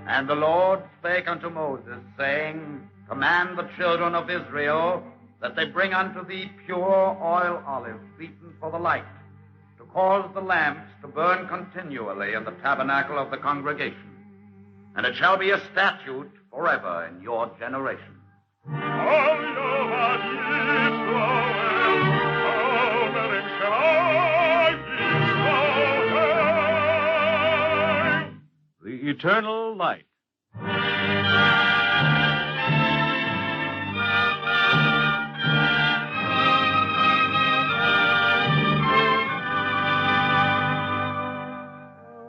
And the Lord spake unto Moses, saying, Command the children of Israel that they bring unto thee pure oil olive beaten for the light, to cause the lamps to burn continually in the tabernacle of the congregation. And it shall be a statute forever in your generation. The eternal light.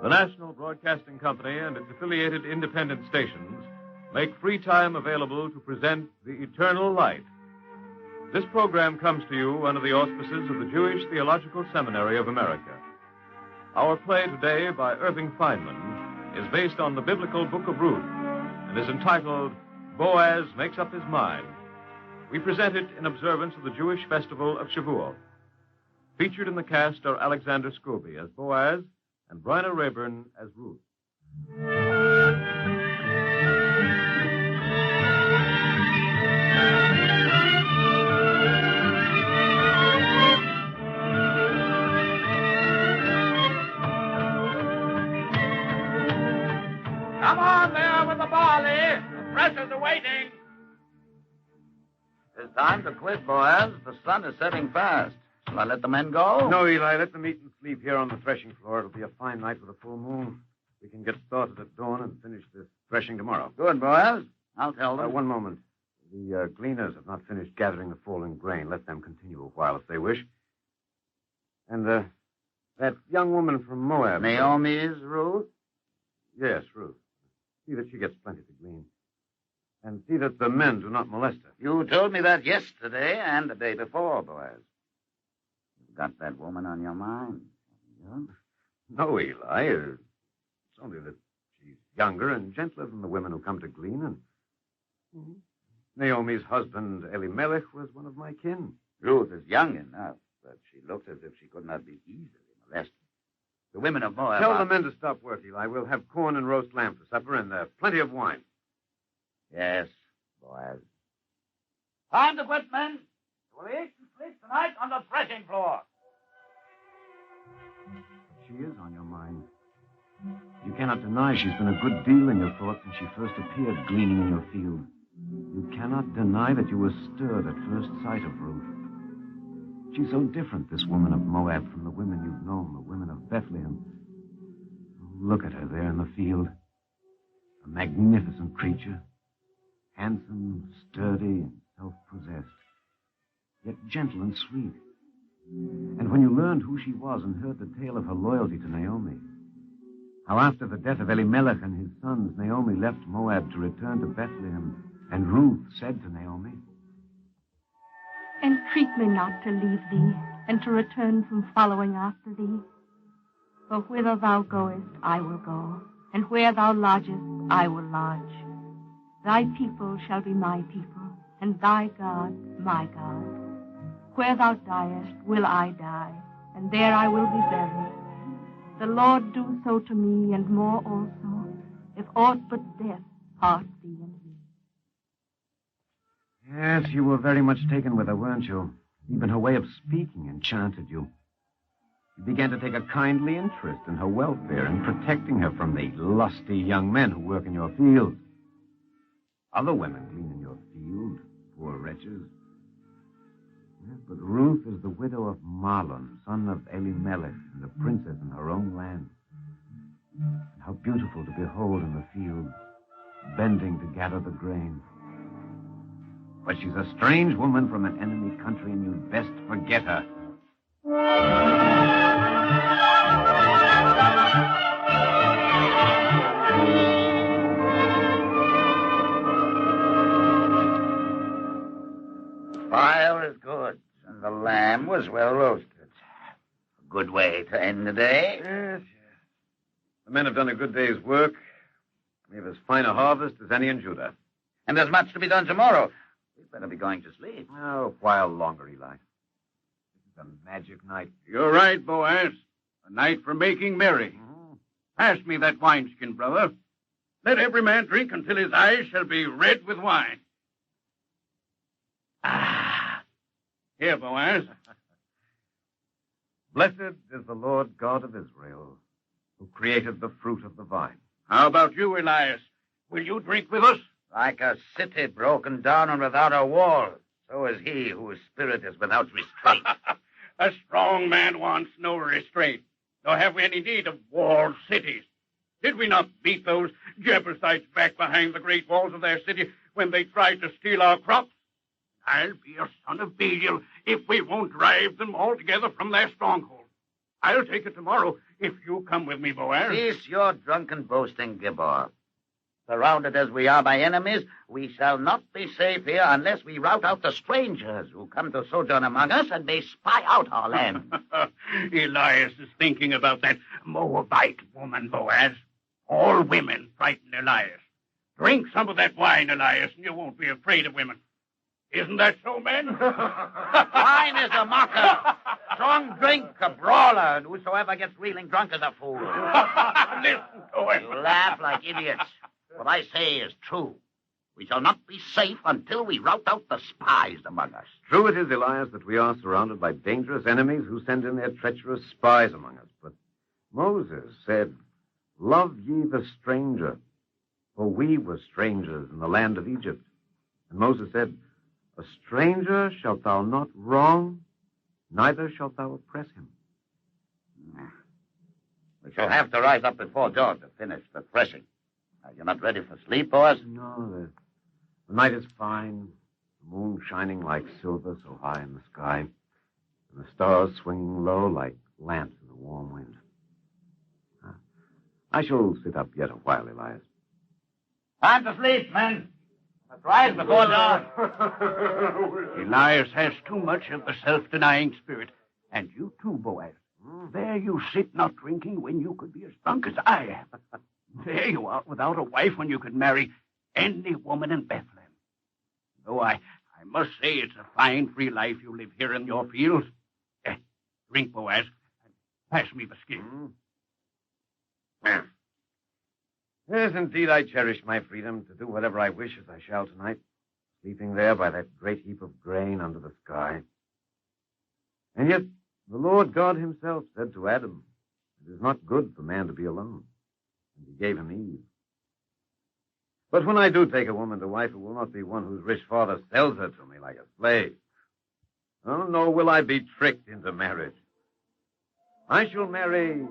The National Broadcasting Company and its affiliated independent stations make free time available to present The Eternal Light. This program comes to you under the auspices of the Jewish Theological Seminary of America. Our play today by Irving Feynman is based on the biblical book of Ruth and is entitled Boaz Makes Up His Mind. We present it in observance of the Jewish festival of Shavuot. Featured in the cast are Alexander Scobie as Boaz and Bryna Rayburn as Ruth. Come on there with the barley. The threshers are waiting. It's time to quit, Boaz. The sun is setting fast. Shall I let the men go? No, Eli. Let them eat and sleep here on the threshing floor. It'll be a fine night with a full moon. We can get started at dawn and finish this threshing tomorrow. Good, Boaz. I'll tell them. One moment. The gleaners have not finished gathering the fallen grain. Let them continue a while if they wish. And that young woman from Moab. Naomi's Ruth? Yes, Ruth. See that she gets plenty to glean. And see that the men do not molest her. You told me that yesterday and the day before, Boaz. You've got that woman on your mind, haven't you? No, Eli. It's only that she's younger and gentler than the women who come to glean. And Naomi's husband, Elimelech, was one of my kin. Ruth is young enough, but she looks as if she could not be easily molested. The women of Moab... Tell the men to stop work, Eli. We'll have corn and roast lamb for supper and plenty of wine. Yes, Boaz. Time to quit, men. We'll eat and sleep tonight on the threshing floor. She is on your mind. You cannot deny she's been a good deal in your thoughts since she first appeared gleaning in your field. You cannot deny that you were stirred at first sight of Ruth. She's so different, this woman of Moab, from the women you've known, the women of Bethlehem. Look at her there in the field. A magnificent creature. Handsome, sturdy, and self-possessed. Yet gentle and sweet. And when you learned who she was and heard the tale of her loyalty to Naomi, how after the death of Elimelech and his sons, Naomi left Moab to return to Bethlehem, and Ruth said to Naomi, Entreat me not to leave thee, and to return from following after thee. For whither thou goest, I will go, and where thou lodgest, I will lodge. Thy people shall be my people, and thy God my God. Where thou diest, will I die, and there I will be buried. The Lord do so to me, and more also, if aught but death part thee and me. Yes, you were very much taken with her, weren't you? Even her way of speaking enchanted you. You began to take a kindly interest in her welfare and protecting her from the lusty young men who work in your fields. Other women glean in your field, poor wretches. Yes, but Ruth is the widow of Mahlon, son of Elimelech, and a princess in her own land. And how beautiful to behold in the field, bending to gather the grain. But she's a strange woman from an enemy country, and you'd best forget her. Fire is good, and the lamb was well roasted. A good way to end the day. Yes. The men have done a good day's work. We have as fine a harvest as any in Judah. And there's much to be done tomorrow. We'd better be going to sleep. Oh, a while longer, Eli. The magic night. You're right, Boaz. A night for making merry. Mm-hmm. Pass me that wineskin, brother. Let every man drink until his eyes shall be red with wine. Ah. Here, Boaz. Blessed is the Lord God of Israel, who created the fruit of the vine. How about you, Elias? Will you drink with us? Like a city broken down and without a wall, so is he whose spirit is without restraint. A strong man wants no restraint. Nor have we any need of walled cities. Did we not beat those Jebusites back behind the great walls of their city when they tried to steal our crops? I'll be a son of Belial if we won't drive them altogether from their stronghold. I'll take it tomorrow if you come with me, Boaz. Cease your drunken boasting, Gibor. Surrounded as we are by enemies, we shall not be safe here unless we rout out the strangers who come to sojourn among us and may spy out our land. Elias is thinking about that Moabite woman, Boaz. All women frighten Elias. Drink some of that wine, Elias, and you won't be afraid of women. Isn't that so, men? Wine is a mocker. Strong drink, a brawler, and whosoever gets reeling drunk is a fool. Listen to him. You laugh like idiots. What I say is true. We shall not be safe until we rout out the spies among us. True it is, Elias, that we are surrounded by dangerous enemies who send in their treacherous spies among us. But Moses said, "Love ye the stranger, for we were strangers in the land of Egypt." And Moses said, "A stranger shalt thou not wrong, neither shalt thou oppress him." We shall have to rise up before dawn to finish the threshing. Are you not ready for sleep, Boaz? No, the night is fine, the moon shining like silver so high in the sky, and the stars swinging low like lamps in the warm wind. I shall sit up yet a while, Elias. Time to sleep, men. Let's rise before dawn. Elias has too much of the self-denying spirit. And you too, Boaz. There you sit not drinking when you could be as drunk as I am. There you are without a wife when you could marry any woman in Bethlehem. Though I must say it's a fine free life you live here in your fields. Drink, Boaz, and pass me the skin. Yes, indeed, I cherish my freedom to do whatever I wish as I shall tonight, sleeping there by that great heap of grain under the sky. And yet, the Lord God himself said to Adam, "It is not good for man to be alone." And he gave him Eve. But when I do take a woman to wife, it will not be one whose rich father sells her to me like a slave. Oh, no, will I be tricked into marriage. I shall marry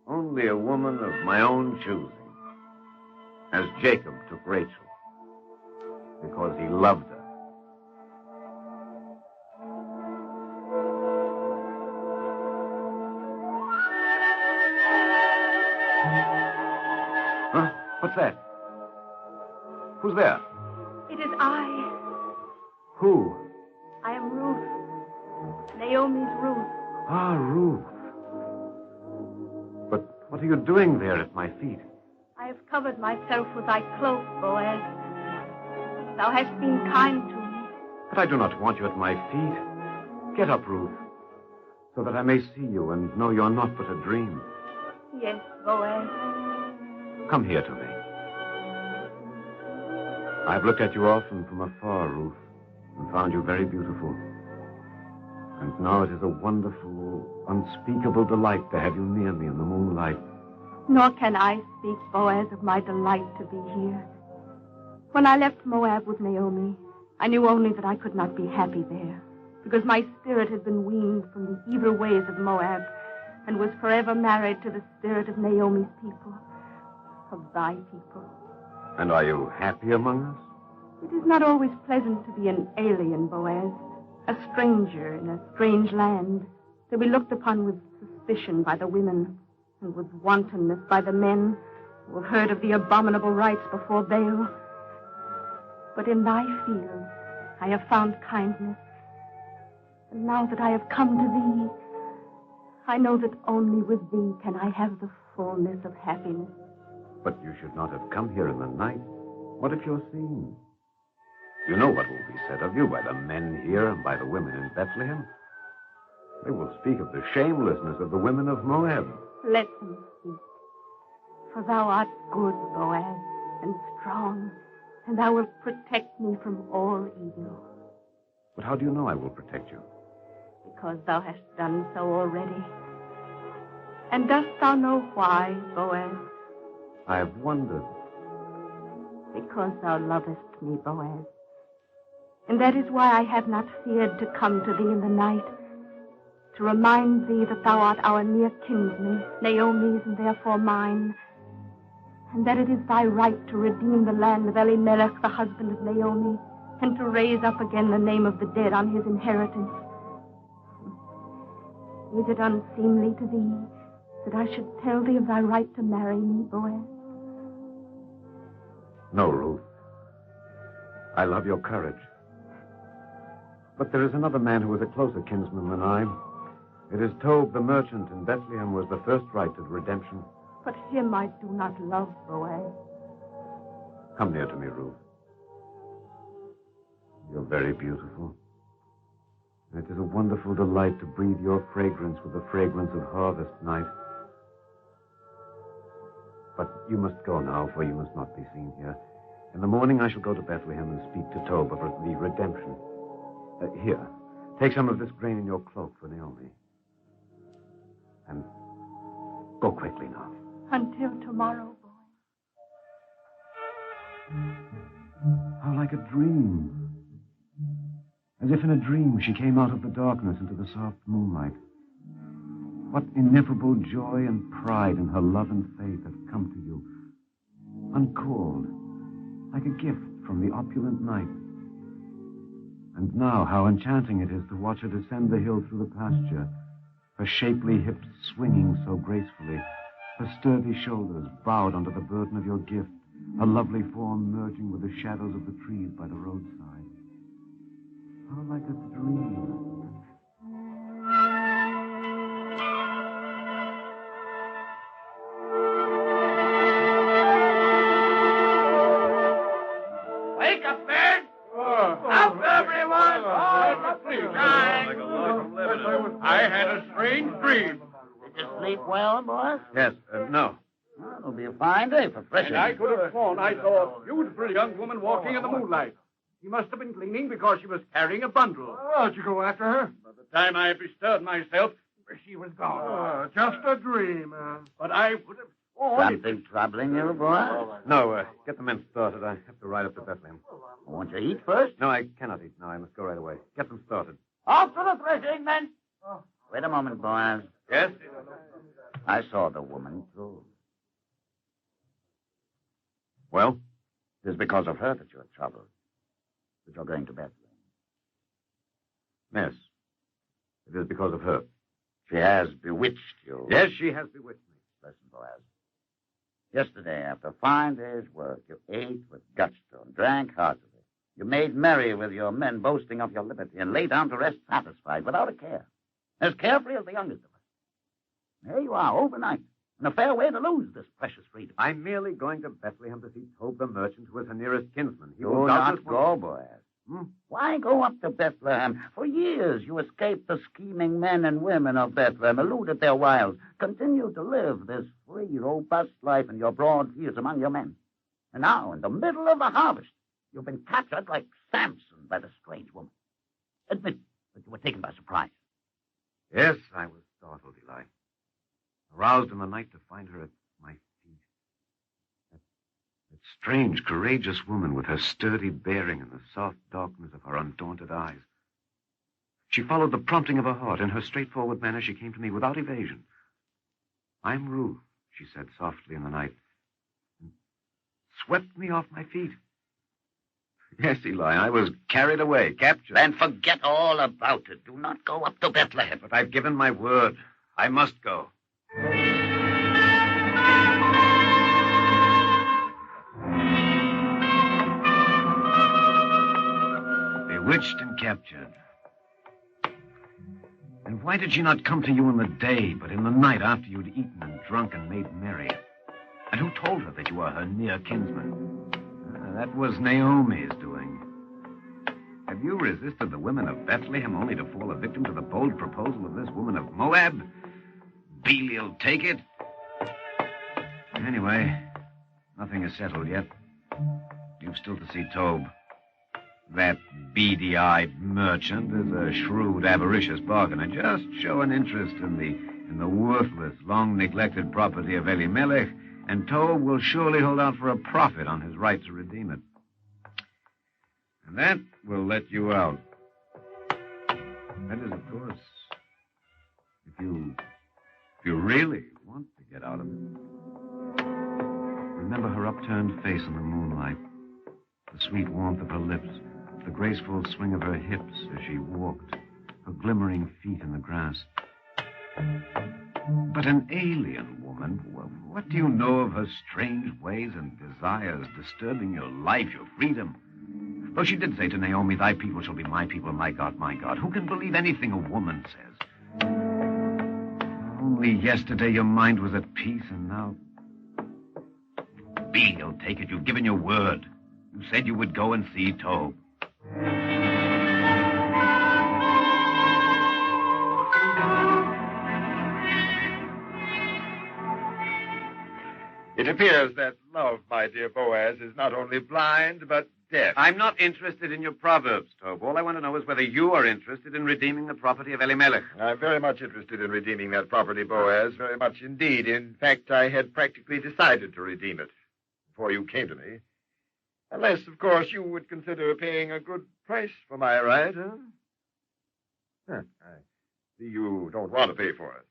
only a woman of my own choosing, as Jacob took Rachel, because he loved her. Huh? What's that? Who's there? It is I. Who? I am Ruth. Naomi's Ruth. Ah, Ruth. But what are you doing there at my feet? I have covered myself with thy cloak, Boaz. Thou hast been kind to me. But I do not want you at my feet. Get up, Ruth, so that I may see you and know you're not but a dream. Yes, Boaz. Come here to me. I've looked at you often from afar, Ruth, and found you very beautiful. And now it is a wonderful, unspeakable delight to have you near me in the moonlight. Nor can I speak, Boaz, of my delight to be here. When I left Moab with Naomi, I knew only that I could not be happy there, because my spirit had been weaned from the evil ways of Moab and was forever married to the spirit of Naomi's people, of thy people. And are you happy among us? It is not always pleasant to be an alien, Boaz, a stranger in a strange land, to be looked upon with suspicion by the women and with wantonness by the men who have heard of the abominable rites before Baal. But in thy fields I have found kindness, and now that I have come to thee, I know that only with thee can I have the fullness of happiness. But you should not have come here in the night. What if you're seen? You know what will be said of you by the men here and by the women in Bethlehem. They will speak of the shamelessness of the women of Moab. Let them speak. For thou art good, Boaz, and strong, and thou wilt protect me from all evil. But how do you know I will protect you? Because thou hast done so already. And dost thou know why, Boaz? I have wondered. Because thou lovest me, Boaz. And that is why I have not feared to come to thee in the night, to remind thee that thou art our near kinsman, Naomi's, and therefore mine, and that it is thy right to redeem the land of Elimelech, the husband of Naomi, and to raise up again the name of the dead on his inheritance. Is it unseemly to thee that I should tell thee of thy right to marry me, Boaz? No, Ruth. I love your courage. But there is another man who is a closer kinsman than I. It is told the merchant in Bethlehem was the first right to redemption. But him I do not love, Boaz. Come near to me, Ruth. You're very beautiful. It is a wonderful delight to breathe your fragrance with the fragrance of harvest night. But you must go now, for you must not be seen here. In the morning I shall go to Bethlehem and speak to Toba for the redemption. Here, take some of this grain in your cloak for Naomi. And go quickly now. Until tomorrow, boy. How like a dream. As if in a dream she came out of the darkness into the soft moonlight. What ineffable joy and pride in her love and faith have come to you, uncalled, like a gift from the opulent night. And now how enchanting it is to watch her descend the hill through the pasture, her shapely hips swinging so gracefully, her sturdy shoulders bowed under the burden of your gift, her lovely form merging with the shadows of the trees by the roadside. How like a dream. Wake up, man! Up, everyone! I had a strange dream. Did you sleep well, boys? Yes, no. Well, it'll be a fine day for fresh And I air. could have sworn I saw a beautiful young woman walking in the moonlight. She must have been gleaning because she was carrying a bundle. Oh, did you go after her? By the time I bestirred myself, she was gone. Oh, just a dream. But I would have sworn... Something troubling you, boys? No, get the men started. I have to ride up to Bethlehem. Won't you eat first? No, I cannot eat now. I must go right away. Get them started. Off to the threshing, men! Wait a moment, boys. Yes? I saw the woman, too. Well? It is because of her that you're troubled. That you're going to Bethlehem. Yes. It is because of her. She has bewitched you. Yes, she has bewitched me. Listen, Boaz. Yesterday, after a fine day's work, you ate with gusto and drank heartily. You made merry with your men, boasting of your liberty, and lay down to rest satisfied, without a care. As carefree as the youngest of us. There you are, overnight, in a fair way to lose this precious freedom. I'm merely going to Bethlehem to see Tob the merchant, who is her nearest kinsman. He Do will not doubtless go, Boaz. Why go up to Bethlehem? For years you escaped the scheming men and women of Bethlehem, eluded their wiles, continued to live this free, robust life in your broad fields among your men. And now, in the middle of the harvest, you've been captured like Samson by the strange woman. Admit that you were taken by surprise. Yes, I was startled, Eli. Aroused in the night to find her at my feet. That strange, courageous woman with her sturdy bearing and the soft darkness of her undaunted eyes. She followed the prompting of her heart. In her straightforward manner, she came to me without evasion. I'm Ruth, she said softly in the night, and swept me off my feet. Yes, Eli, I was carried away, captured. Then forget all about it. Do not go up to Bethlehem. But I've given my word. I must go. Bewitched and captured. And why did she not come to you in the day, but in the night after you'd eaten and drunk and made merry? And who told her that you were her near kinsman? That was Naomi's doing. Have you resisted the women of Bethlehem only to fall a victim to the bold proposal of this woman of Moab? Belial take it. Anyway, nothing is settled yet. You've still to see Tobe. That beady-eyed merchant is a shrewd, avaricious bargainer. Just show an interest in the worthless, long-neglected property of Elimelech, and Tobe will surely hold out for a profit on his right to redeem it. And that will let you out. That is, of course, if you really want to get out of it. Remember her upturned face in the moonlight, the sweet warmth of her lips, the graceful swing of her hips as she walked, her glimmering feet in the grass. But an alien woman, what do you know of her strange ways and desires disturbing your life, your freedom? Though she did say to Naomi, thy people shall be my people, my God, my God. Who can believe anything a woman says? Only yesterday your mind was at peace, and now... Belial, take it. You've given your word. You said you would go and see Tobe. It appears that love, my dear Boaz, is not only blind, but deaf. I'm not interested in your proverbs, Tobe. All I want to know is whether you are interested in redeeming the property of Elimelech. I'm very much interested in redeeming that property, Boaz, very much indeed. In fact, I had practically decided to redeem it before you came to me. Unless, of course, you would consider paying a good price for my right, huh? I see you don't want to pay for it.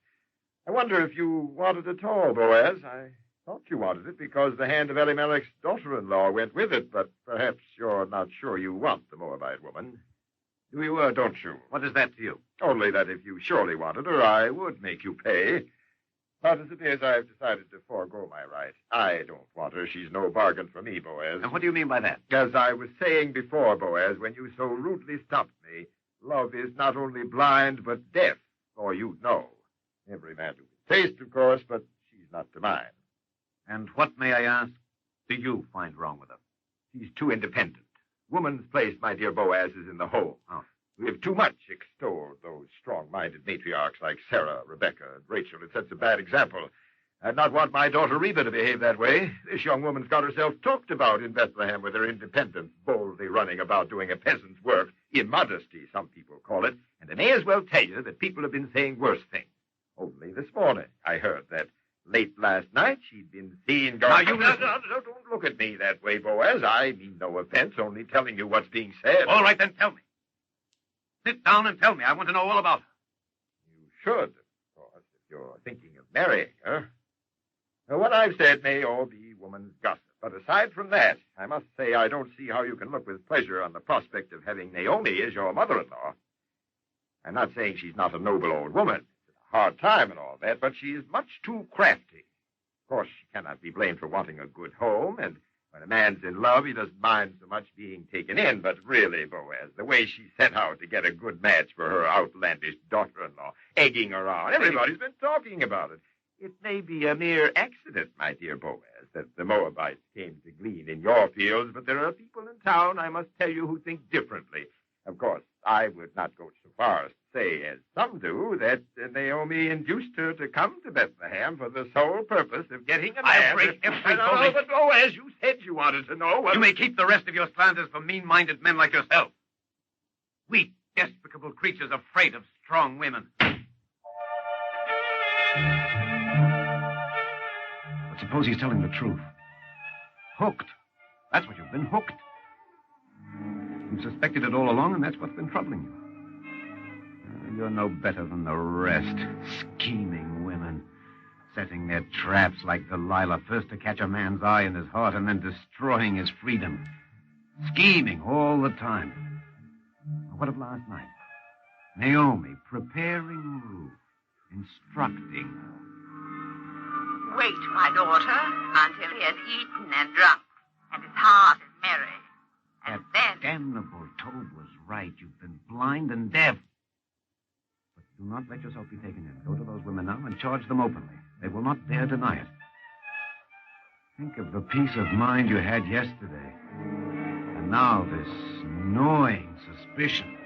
I wonder if you want it at all, Boaz. I thought you wanted it because the hand of Elimelech's daughter-in-law went with it, but perhaps you're not sure you want the Moabite woman. Do you, don't you? What is that to you? Only that if you surely wanted her, I would make you pay. But as it is, I've decided to forego my right. I don't want her. She's no bargain for me, Boaz. And what do you mean by that? As I was saying before, Boaz, when you so rudely stopped me, love is not only blind, but deaf, or you'd know. Every man to his taste, of course, but she's not to mine. And what, may I ask, do you find wrong with her? She's too independent. Woman's place, my dear Boaz, is in the home. Oh. We have too much extolled those strong-minded matriarchs like Sarah, Rebecca, and Rachel. It sets a bad example. I'd not want my daughter Reba to behave that way. This young woman's got herself talked about in Bethlehem with her independence, boldly running about doing a peasant's work. Immodesty, some people call it. And I may as well tell you that people have been saying worse things. Only this morning I heard that late last night she'd been seen going... Now, you listen. No, don't look at me that way, Boaz. I mean no offense, only telling you what's being said. All right, then tell me. Sit down and tell me. I want to know all about her. You should, of course, if you're thinking of marrying her. Now, what I've said may all be woman's gossip. But aside from that, I must say I don't see how you can look with pleasure on the prospect of having Naomi as your mother-in-law. I'm not saying she's not a noble old woman. It's a hard time and all that, but she is much too crafty. Of course, she cannot be blamed for wanting a good home, and when a man's in love, he doesn't mind so much being taken in. But really, Boaz, the way she set out to get a good match for her outlandish daughter-in-law, egging her on, everybody's been talking about it. It may be a mere accident, my dear Boaz, that the Moabites came to glean in your fields, but there are people in town, I must tell you, who think differently. Of course, I would not go so far as to say, as some do, that Naomi induced her to come to Bethlehem for the sole purpose of getting a man... I'll break every No, bone. but Boaz, you said you wanted to know what... You may keep the rest of your slanders for mean-minded men like yourself. Weak, despicable creatures afraid of strong women. But suppose he's telling the truth. Hooked. That's what you've been, hooked. You've suspected it all along, and that's what's been troubling you. You're no better than the rest. Scheming women. Setting their traps like Delilah, first to catch a man's eye in his heart and then destroying his freedom. Scheming all the time. What of last night? Naomi preparing Ruth, instructing her. Wait, my daughter, until he has eaten and drunk, and his heart is merry. And that then... damnable Tobe was right. You've been blind and deaf. But do not let yourself be taken in. Go to those women now and charge them openly. They will not dare deny it. Think of the peace of mind you had yesterday. And now this gnawing suspicion.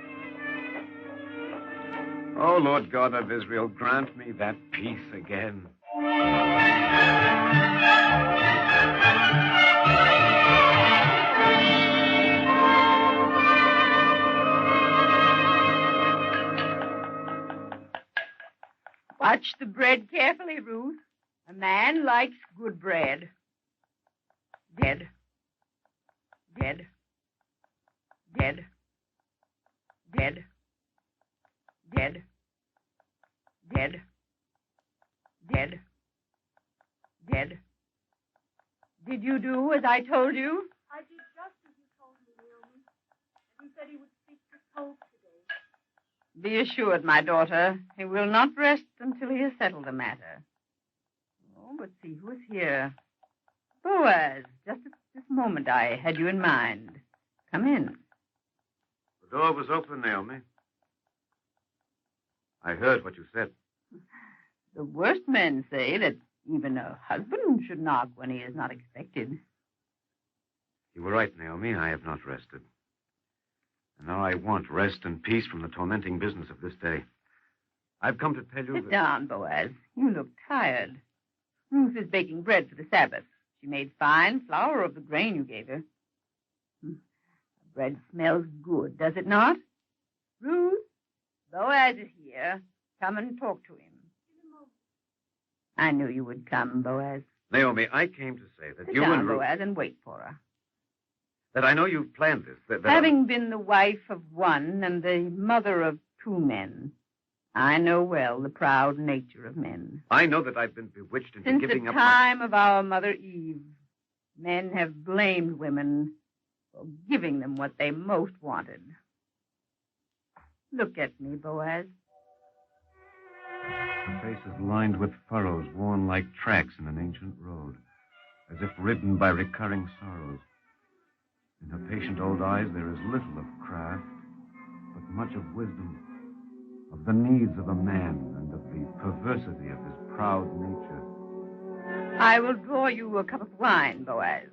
Oh, Lord God of Israel, grant me that peace again. Watch the bread carefully, Ruth. A man likes good bread. Dead. Dead. Dead. Dead. Dead. Dead. Dead. Dead. Did you do as I told you? I did just as you told me, Naomi. And he said he would speak to Pope today. Be assured, my daughter, he will not rest until he has settled the matter. Oh, but see who is here. Boaz, just at this moment I had you in mind. Come in. The door was open, Naomi. I heard what you said. The worst men say that even a husband should knock when he is not expected. You were right, Naomi. I have not rested. And now I want rest and peace from the tormenting business of this day. I've come to tell you Sit down, Boaz. You look tired. Ruth is baking bread for the Sabbath. She made fine flour of the grain you gave her. The bread smells good, does it not? Ruth, Boaz is here. Come and talk to him. I knew you would come, Boaz. Naomi, I came to say that Sit you down, and Ruth... Boaz, and wait for her. That I know you've planned this. Having been the wife of one and the mother of two men, I know well the proud nature of men. I know that I've been bewitched into Since giving the up time of our mother Eve, men have blamed women for giving them what they most wanted. Look at me, Boaz. Her face is lined with furrows worn like tracks in an ancient road, as if ridden by recurring sorrows. In her patient old eyes there is little of craft, but much of wisdom, of the needs of a man and of the perversity of his proud nature. I will draw you a cup of wine, Boaz.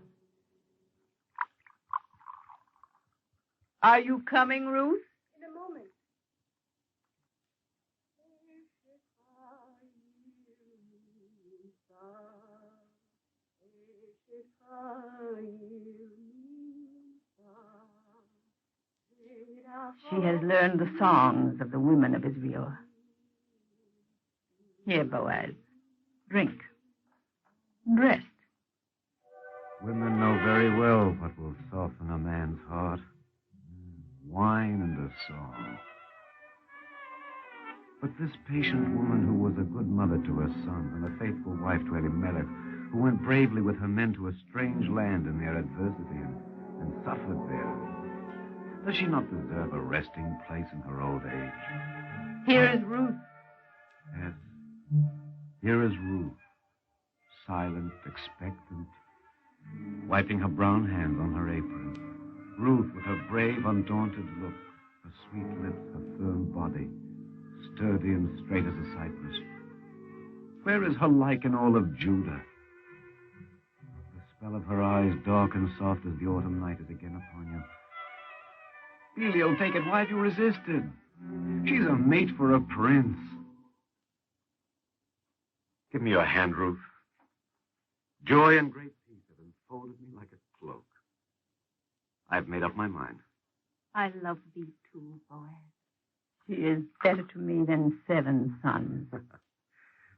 Are you coming, Ruth? In a moment. She has learned the songs of the women of Israel. Here, Boaz. Drink. Rest. Women know very well what will soften a man's heart. Wine and a song. But this patient woman who was a good mother to her son and a faithful wife to Elimelech, who went bravely with her men to a strange land in their adversity and suffered there, does she not deserve a resting place in her old age? Here is Ruth. Yes. Here is Ruth, silent, expectant, wiping her brown hands on her apron. Ruth with her brave, undaunted look, her sweet lips, her firm body, sturdy and straight as a cypress. Where is her like in all of Judah? The spell of her eyes, dark and soft as the autumn night, is again upon you. Belial, take it. Why have you resisted? She's a mate for a prince. Give me your hand, Ruth. Joy and great peace have enfolded me like a cloak. I've made up my mind. I love thee too, Boaz. She is better to me than 7 sons.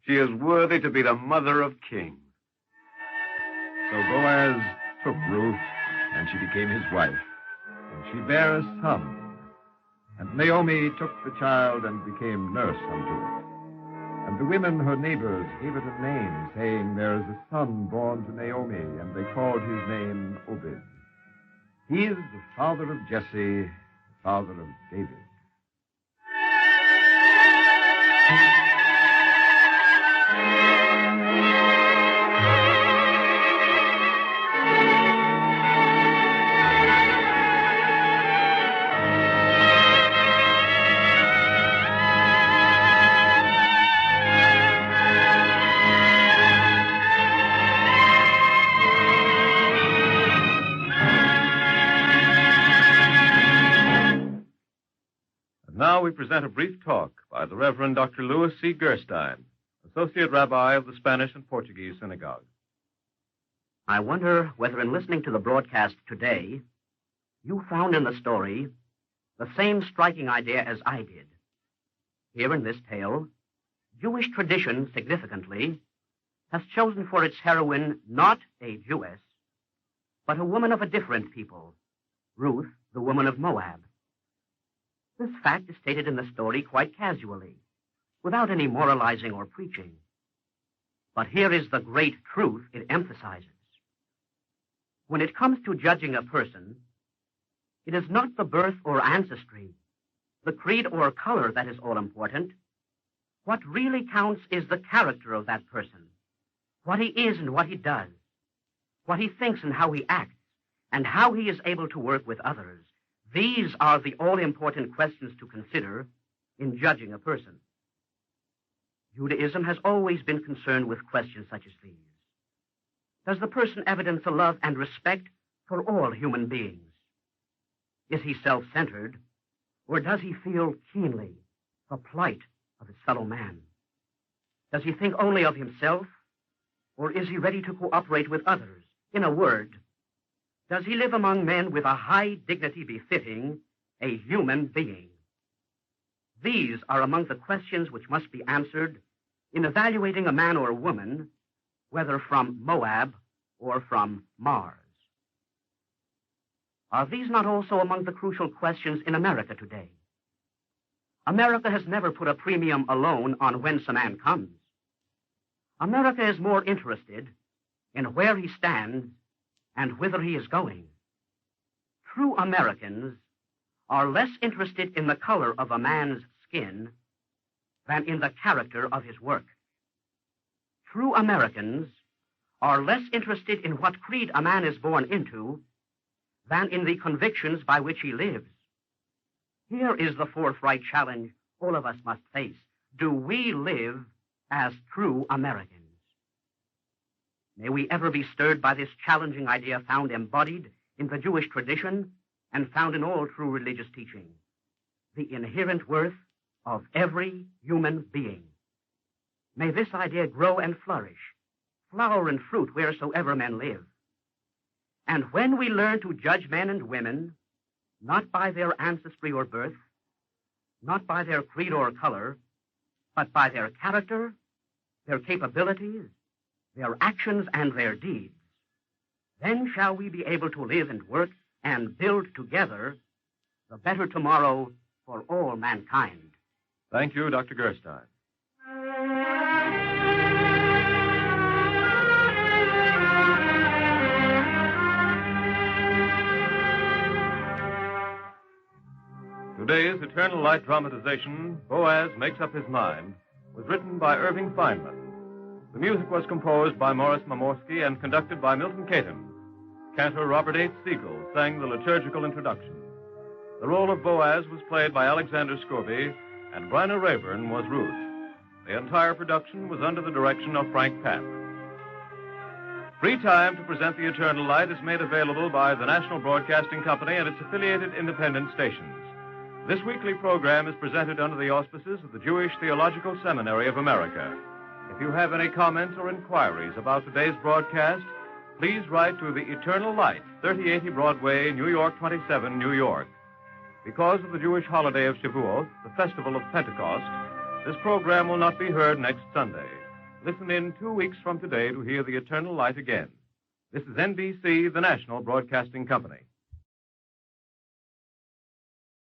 She is worthy to be the mother of kings. So Boaz took Ruth, and she became his wife. And she bare a son. And Naomi took the child and became nurse unto it. And the women, her neighbors, gave it a name, saying, There is a son born to Naomi, and they called his name Obed. He is the father of Jesse, the father of David. we present a brief talk by the Reverend Dr. Louis C. Gerstein, Associate Rabbi of the Spanish and Portuguese Synagogue. I wonder whether in listening to the broadcast today, you found in the story the same striking idea as I did. Here in this tale, Jewish tradition, significantly, has chosen for its heroine not a Jewess, but a woman of a different people, Ruth, the woman of Moab. This fact is stated in the story quite casually, without any moralizing or preaching. But here is the great truth it emphasizes. When it comes to judging a person, it is not the birth or ancestry, the creed or color that is all important. What really counts is the character of that person, what he is and what he does, what he thinks and how he acts, and how he is able to work with others. These are the all-important questions to consider in judging a person. Judaism has always been concerned with questions such as these. Does the person evidence a love and respect for all human beings? Is he self-centered, or does he feel keenly the plight of his fellow man? Does he think only of himself, or is he ready to cooperate with others? In a word, does he live among men with a high dignity befitting a human being? These are among the questions which must be answered in evaluating a man or woman, whether from Moab or from Mars. Are these not also among the crucial questions in America today? America has never put a premium alone on whence a man comes. America is more interested in where he stands and whither he is going. True Americans are less interested in the color of a man's skin than in the character of his work. True Americans are less interested in what creed a man is born into than in the convictions by which he lives. Here is the forthright challenge all of us must face. Do we live as true Americans? May we ever be stirred by this challenging idea found embodied in the Jewish tradition and found in all true religious teaching: the inherent worth of every human being. May this idea grow and flourish, flower and fruit wheresoever men live. And when we learn to judge men and women, not by their ancestry or birth, not by their creed or color, but by their character, their capabilities, their actions, and their deeds, then shall we be able to live and work and build together the better tomorrow for all mankind. Thank you, Dr. Gerstein. Today's Eternal Light dramatization, Boaz Makes Up His Mind, was written by Irving Feynman. The music was composed by Morris Mamorsky and conducted by Milton Caton. Cantor Robert H. Siegel sang the liturgical introduction. The role of Boaz was played by Alexander Scorby, and Bryna Rayburn was Ruth. The entire production was under the direction of Frank Papp. Free time to present the Eternal Light is made available by the National Broadcasting Company and its affiliated independent stations. This weekly program is presented under the auspices of the Jewish Theological Seminary of America. If you have any comments or inquiries about today's broadcast, please write to the Eternal Light, 3080 Broadway, New York 27, New York. Because of the Jewish holiday of Shavuot, the festival of Pentecost, this program will not be heard next Sunday. Listen in 2 weeks from today to hear the Eternal Light again. This is NBC, the National Broadcasting Company.